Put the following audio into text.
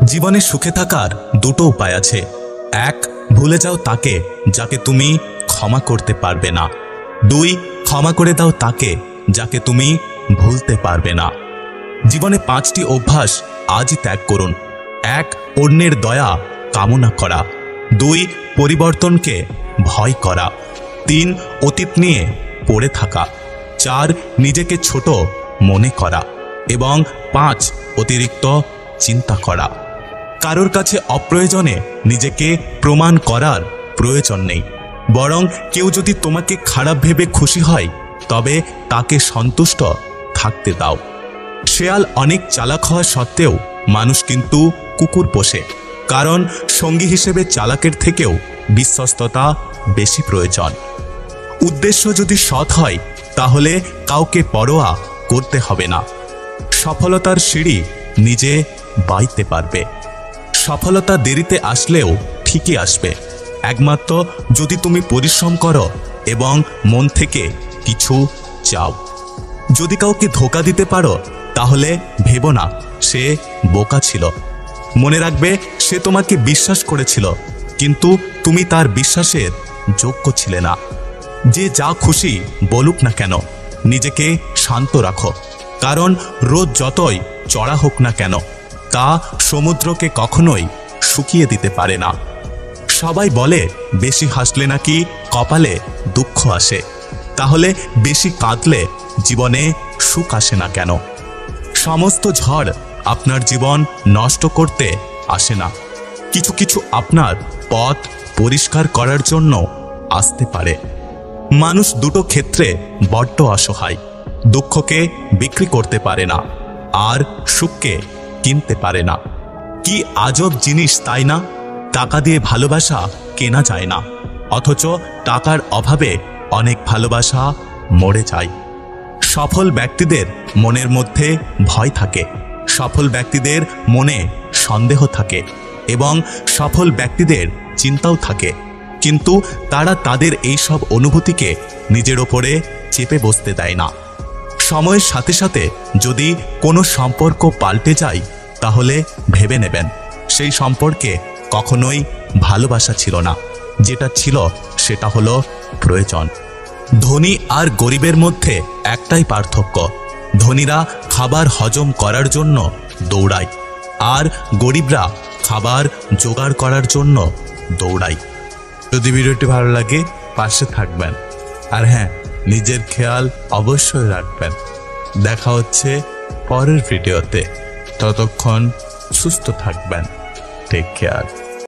জীবনে সুখে থাকার দুটো উপায় আছে। এক, ভুলে যাও তাকে যাকে তুমি ক্ষমা করতে পারবে না। দুই, ক্ষমা করে দাও তাকে যাকে তুমি ভুলতে পারবে না। জীবনে 5টি অভ্যাস আজই ত্যাগ করুন। 1, অন্যের দয়া কামনা করা। 2, পরিবর্তনকে ভয় করা। 3, অতীত নিয়ে পড়ে থাকা। 4, নিজেকে ছোট মনে করা। এবং 5, অতিরিক্ত চিন্তা করা। কারোর কাছে অপ্রয়োজনে নিজেকে প্রমাণ করার প্রয়োজন নেই। বরং কেউ যদি তোমাকে খারাপ ভেবে খুশি হয় তবে তাকে সন্তুষ্ট থাকতে দাও। শেয়াল অনেক চালাক হওয়া সত্ত্বেও মানুষ কিন্তু কুকুর পোষে, কারণ সঙ্গী হিসেবে চালাকের থেকেও বিশ্বস্ততা বেশি প্রয়োজন। উদ্দেশ্য যদি সৎ হয় তাহলে কাউকে পরোয়া করতে হবে না। সফলতার সিঁড়ি নিজে বাইতে পারবে। সফলতা দেরিতে আসলেও ঠিকই আসবে, একমাত্র যদি তুমি পরিশ্রম করো এবং মন থেকে কিছু চাও। যদি কাউকে ধোঁকা দিতে পারো তাহলে ভেবো না সে বোকা ছিল। মনে রাখবে সে তোমাকে বিশ্বাস করেছিল, কিন্তু তুমি তার বিশ্বাসের যোগ্য ছিলে না। যে যা খুশি বলুক না কেন, নিজেকে শান্ত রাখো, কারণ রোদ যতই চড়া হোক না কেন তা সমুদ্রকে কখনোই শুকিয়ে দিতে পারে না। সবাই বলে বেশি হাসলে নাকি কপালে দুঃখ আসে, তাহলে বেশি কাঁদলে জীবনে সুখ আসে না কেন? সমস্ত ঝড় আপনার জীবন নষ্ট করতে আসে না, কিছু কিছু আপনার পথ পরিষ্কার করার জন্য আসতে পারে। মানুষ দুটো ক্ষেত্রে বড্ড অসহায়। দুঃখকে বিক্রি করতে পারে না, আর সুখকে কিনতে পারে না। কি আজব জিনিস তাই না? টাকা দিয়ে ভালোবাসা কেনা যায় না, অথচ টাকার অভাবে অনেক ভালোবাসা মরে যায়। সফল ব্যক্তিদের মনের মধ্যে ভয় থাকে, সফল ব্যক্তিদের মনে সন্দেহ থাকে এবং সফল ব্যক্তিদের চিন্তাও থাকে, কিন্তু তারা তাদের এই সব অনুভূতিকে নিজের ওপরে চেপে বসতে দেয় না। সময়ের সাথে সাথে যদি কোনো সম্পর্ক পাল্টে যায় তাহলে ভেবে নেবেন সেই সম্পর্কে কখনোই ভালোবাসা ছিল না, যেটা ছিল সেটা হলো প্রয়োজন। ধনী আর গরিবের মধ্যে একটাই পার্থক্য, ধনীরা খাবার হজম করার জন্য দৌড়ায় আর গরিবরা খাবার জোগাড় করার জন্য দৌড়ায়। যদি ভিডিওটি ভালো লাগে পাশে থাকবেন, আর হ্যাঁ, নিজের খেয়াল অবশ্যই রাখবেন। দেখা হচ্ছে পরের ভিডিওতে, ততক্ষণ সুস্থ থাকবেন। Take care.